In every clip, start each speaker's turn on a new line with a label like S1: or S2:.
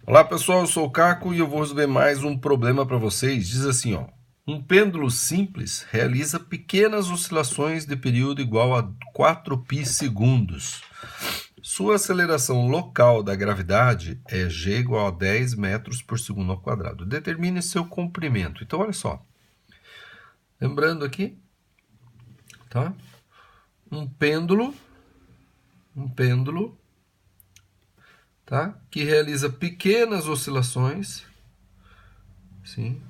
S1: Olá pessoal, eu sou o Caco e eu vou resolver mais um problema para vocês. Diz assim, ó: um pêndulo simples realiza pequenas oscilações de período igual a 4π segundos. Sua aceleração local da gravidade é g igual a 10 metros por segundo ao quadrado. Determine seu comprimento. Então, olha só. Lembrando aqui, tá? Um pêndulo, tá? Que realiza pequenas oscilações, sim,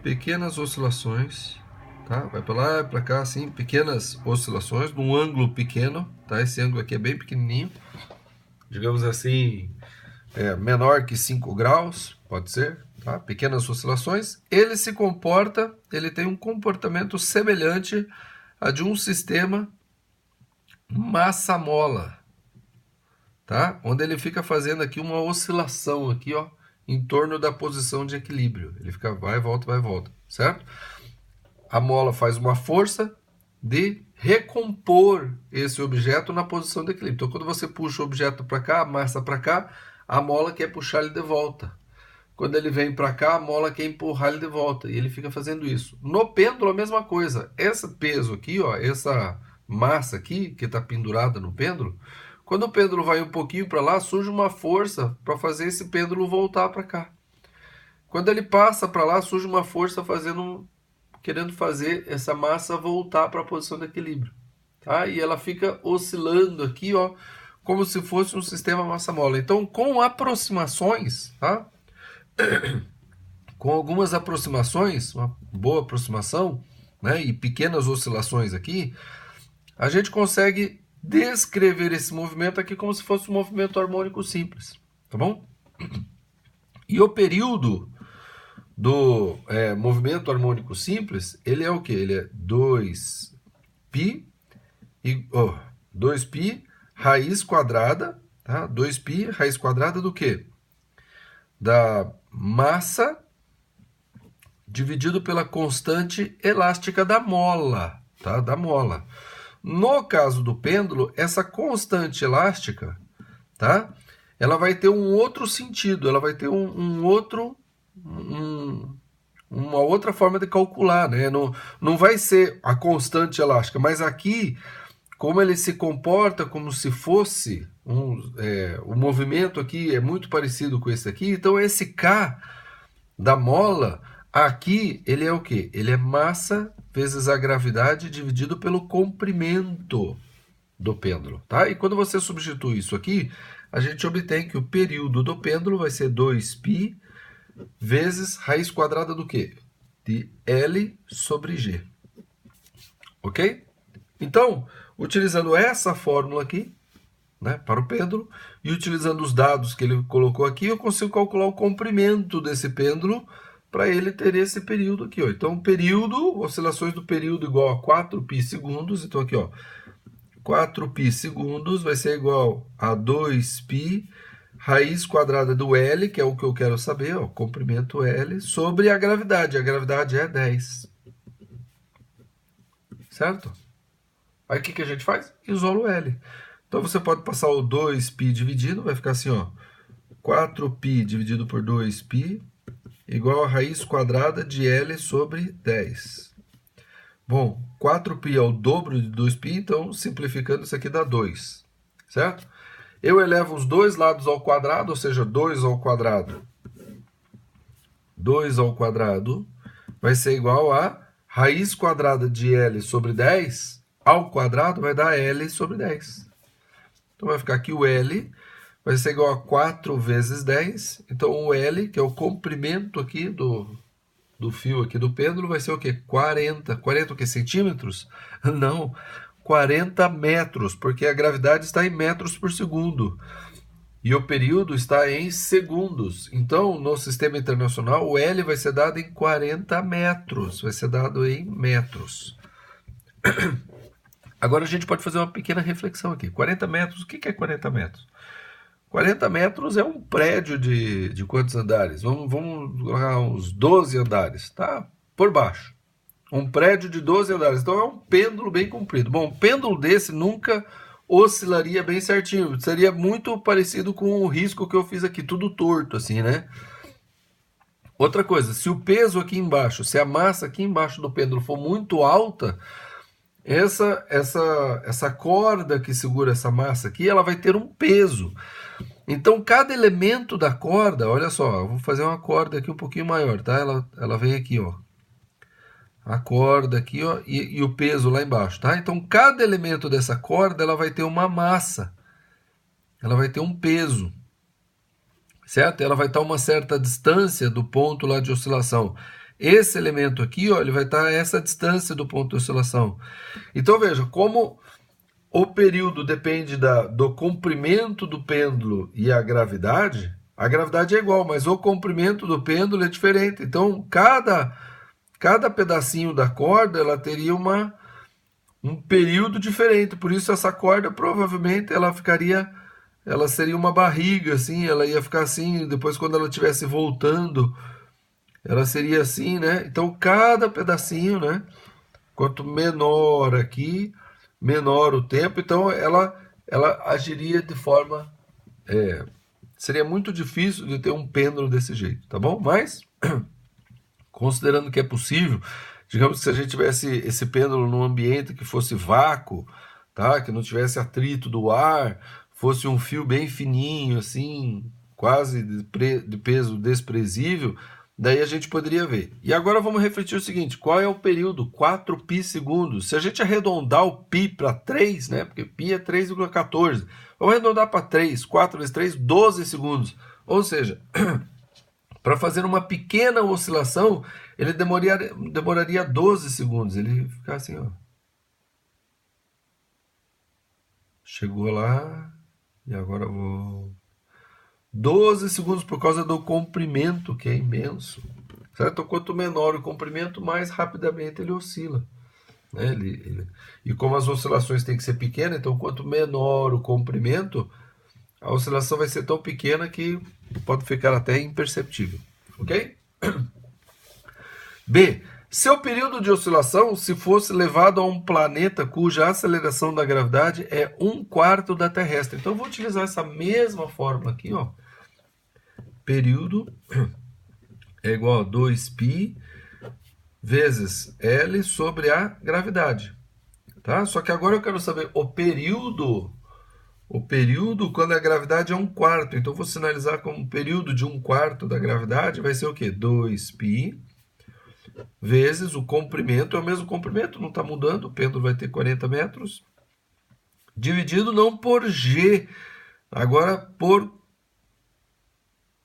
S1: pequenas oscilações, tá? Vai para lá e para cá, assim, pequenas oscilações, num ângulo pequeno, tá? Esse ângulo aqui é bem pequenininho, digamos assim, menor que 5 graus, pode ser, tá? Pequenas oscilações. Ele tem um comportamento semelhante a de um sistema massa-mola, tá? Onde ele fica fazendo aqui uma oscilação aqui, ó, em torno da posição de equilíbrio. Ele fica vai e volta, certo? A mola faz uma força de recompor esse objeto na posição de equilíbrio. Então, quando você puxa o objeto para cá, a massa para cá, a mola quer puxar ele de volta. Quando ele vem para cá, a mola quer empurrar ele de volta. E ele fica fazendo isso. No pêndulo, a mesma coisa. Esse peso aqui, ó, essa massa aqui, que está pendurada no pêndulo, quando o pêndulo vai um pouquinho para lá, surge uma força para fazer esse pêndulo voltar para cá. Quando ele passa para lá, surge uma força querendo fazer essa massa voltar para a posição de equilíbrio. Tá? E ela fica oscilando aqui, ó, como se fosse um sistema massa-mola. Então, com aproximações, tá? Com algumas aproximações, uma boa aproximação, né, e pequenas oscilações aqui, a gente consegue descrever esse movimento aqui como se fosse um movimento harmônico simples, tá bom? E o período do movimento harmônico simples, ele é o que? Ele é 2π, 2π raiz quadrada, tá? 2π raiz quadrada do quê? Da massa dividido pela constante elástica da mola, tá? Da mola. No caso do pêndulo, essa constante elástica, tá? Ela vai ter um outro sentido, ela vai ter uma outra forma de calcular, né? Não vai ser a constante elástica, mas aqui, como ele se comporta como se fosse o movimento aqui é muito parecido com esse aqui, então esse K da mola aqui, ele é o quê? Ele é massa vezes a gravidade dividido pelo comprimento do pêndulo, tá? E quando você substitui isso aqui, a gente obtém que o período do pêndulo vai ser 2π vezes raiz quadrada do quê? De L sobre G. Ok? Então, utilizando essa fórmula aqui, né, para o pêndulo, e utilizando os dados que ele colocou aqui, eu consigo calcular o comprimento desse pêndulo para ele ter esse período aqui, ó. Então, período, oscilações do período igual a 4π segundos. Então, aqui, ó, 4π segundos vai ser igual a 2π raiz quadrada do L, que é o que eu quero saber, ó, comprimento L, sobre a gravidade. A gravidade é 10. Certo? Aí, o que a gente faz? Isola o L. Então, você pode passar o 2π dividido, vai ficar assim, ó, 4π dividido por 2π igual a raiz quadrada de L sobre 10. Bom, 4π é o dobro de 2π, então, simplificando, isso aqui dá 2, certo? Eu elevo os dois lados ao quadrado, ou seja, 2 ao quadrado. 2 ao quadrado vai ser igual a raiz quadrada de L sobre 10 ao quadrado vai dar L sobre 10. Então, vai ficar aqui o L vai ser igual a 4 vezes 10. Então, o L, que é o comprimento aqui do fio aqui do pêndulo, vai ser o quê? 40. 40 o quê? Centímetros? Não, 40 metros, porque a gravidade está em metros por segundo. E o período está em segundos. Então, no sistema internacional, o L vai ser dado em 40 metros. Vai ser dado em metros. Agora a gente pode fazer uma pequena reflexão aqui. 40 metros, o que é 40 metros? 40 metros é um prédio de quantos andares? Vamos colocar uns 12 andares, tá? Por baixo. Um prédio de 12 andares. Então é um pêndulo bem comprido. Bom, um pêndulo desse nunca oscilaria bem certinho. Seria muito parecido com o risco que eu fiz aqui, tudo torto assim, né? Outra coisa, se o peso aqui embaixo, se a massa aqui embaixo do pêndulo for muito alta, essa corda que segura essa massa aqui, ela vai ter um peso. Então, cada elemento da corda, olha só, eu vou fazer uma corda aqui um pouquinho maior, tá? Ela vem aqui, ó. A corda aqui, ó, e o peso lá embaixo, tá? Então, cada elemento dessa corda, ela vai ter uma massa. Ela vai ter um peso, certo? Ela vai estar a uma certa distância do ponto lá de oscilação. Esse elemento aqui, ó, ele vai estar a essa distância do ponto de oscilação. Então, veja, como o período depende do comprimento do pêndulo e a gravidade é igual, mas o comprimento do pêndulo é diferente. Então, cada pedacinho da corda, ela teria um período diferente. Por isso, essa corda, provavelmente, ela seria uma barriga, assim, ela ia ficar assim, depois quando ela estivesse voltando, ela seria assim, né? Então, cada pedacinho, né? Quanto menor aqui, menor o tempo, então ela agiria de forma... seria muito difícil de ter um pêndulo desse jeito, tá bom? Mas, considerando que é possível, digamos que se a gente tivesse esse pêndulo num ambiente que fosse vácuo, tá? Que não tivesse atrito do ar, fosse um fio bem fininho, assim, quase de peso desprezível, daí a gente poderia ver. E agora vamos refletir o seguinte, qual é o período? 4π segundos. Se a gente arredondar o π para 3, né? Porque π é 3,14. Vamos arredondar para 3, 4 vezes 3, 12 segundos. Ou seja, para fazer uma pequena oscilação, ele demoraria 12 segundos. Ele fica assim, ó. Chegou lá, e agora vou... 12 segundos por causa do comprimento, que é imenso. Certo? Então, quanto menor o comprimento, mais rapidamente ele oscila. Né? E como as oscilações têm que ser pequenas, então quanto menor o comprimento, a oscilação vai ser tão pequena que pode ficar até imperceptível. Ok? B. Seu período de oscilação, se fosse levado a um planeta cuja aceleração da gravidade é 1/4 da terrestre. Então, eu vou utilizar essa mesma fórmula aqui, ó. Período é igual a 2π vezes L sobre a gravidade. Tá? Só que agora eu quero saber o período quando a gravidade é 1/4. Então, eu vou sinalizar como período de 1/4 da gravidade, vai ser o quê? 2π vezes o comprimento, é o mesmo comprimento, não está mudando, o pêndulo vai ter 40 metros, dividido não por G, agora por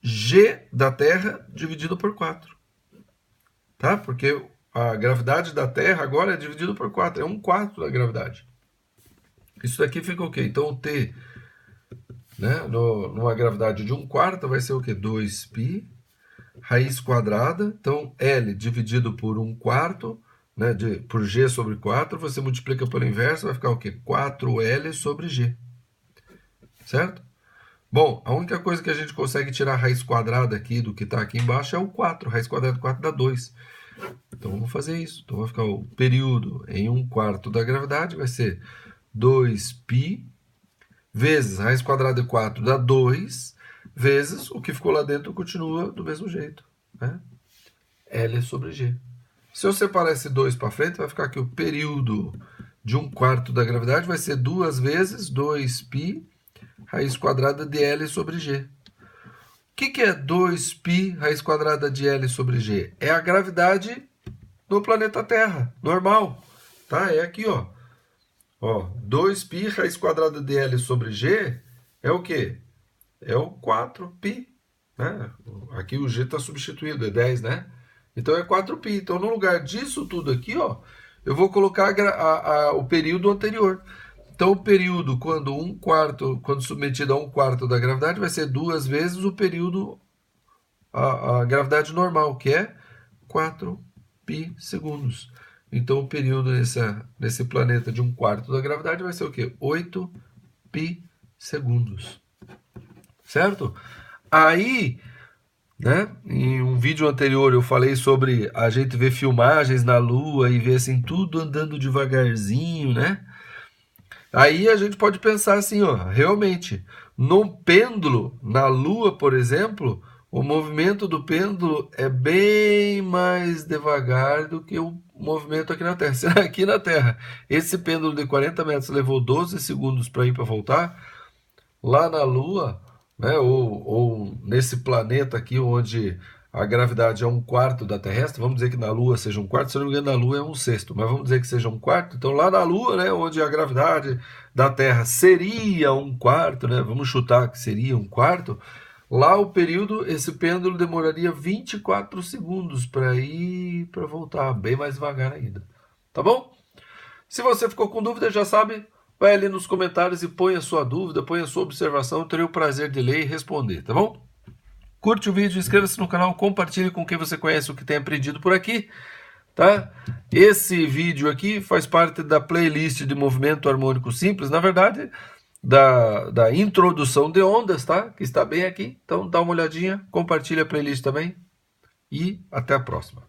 S1: G da Terra dividido por 4. Tá? Porque a gravidade da Terra agora é dividido por 4, é 1/4 da gravidade. Isso daqui fica o quê? Então o T, né, numa gravidade de 1/4 vai ser o quê? 2π raiz quadrada, então L dividido por 1/4, né, por G sobre 4, você multiplica pelo inverso, vai ficar o quê? 4L sobre G. Certo? Bom, a única coisa que a gente consegue tirar a raiz quadrada aqui do que está aqui embaixo é o 4. Raiz quadrada de 4 dá 2. Então vamos fazer isso. Então vai ficar o período em 1/4 da gravidade, vai ser 2π vezes raiz quadrada de 4 dá 2, vezes o que ficou lá dentro continua do mesmo jeito. Né? L sobre G. Se eu separar esse 2 para frente, vai ficar aqui o período de 1/4 da gravidade, vai ser 2 vezes 2π raiz quadrada de L sobre G. O que é 2π raiz quadrada de L sobre G? É a gravidade do planeta Terra, normal. Tá? É aqui, ó. 2π raiz quadrada de L sobre G é o quê? É o 4π. Né? Aqui o G está substituído, é 10, né? Então é 4π. Então no lugar disso tudo aqui, ó, eu vou colocar o período anterior. Então, o período, quando submetido a 1/4 da gravidade, vai ser 2 vezes o período, a gravidade normal, que é 4π segundos. Então, o período nesse planeta de 1/4 da gravidade vai ser o quê? 8π segundos. Certo? Aí, né, em um vídeo anterior eu falei sobre a gente ver filmagens na Lua e ver assim, tudo andando devagarzinho, né? Aí a gente pode pensar assim, ó, realmente, num pêndulo, na Lua, por exemplo, o movimento do pêndulo é bem mais devagar do que o movimento aqui na Terra. Se aqui na Terra esse pêndulo de 40 metros levou 12 segundos para ir para voltar, lá na Lua, né, ou nesse planeta aqui onde a gravidade é um quarto da terrestre, vamos dizer que na Lua seja um quarto, se eu não me engano, na Lua é um sexto, mas vamos dizer que seja um quarto. Então lá na Lua, né, onde a gravidade da Terra seria um quarto, né, vamos chutar que seria um quarto, lá o período, esse pêndulo demoraria 24 segundos para ir e para voltar, bem mais devagar ainda. Tá bom? Se você ficou com dúvida, já sabe, vai ali nos comentários e põe a sua dúvida, põe a sua observação, eu terei o prazer de ler e responder, tá bom? Curte o vídeo, inscreva-se no canal, compartilhe com quem você conhece o que tem aprendido por aqui, tá? Esse vídeo aqui faz parte da playlist de movimento harmônico simples, na verdade, da introdução de ondas, tá? Que está bem aqui, então dá uma olhadinha, compartilha a playlist também e até a próxima.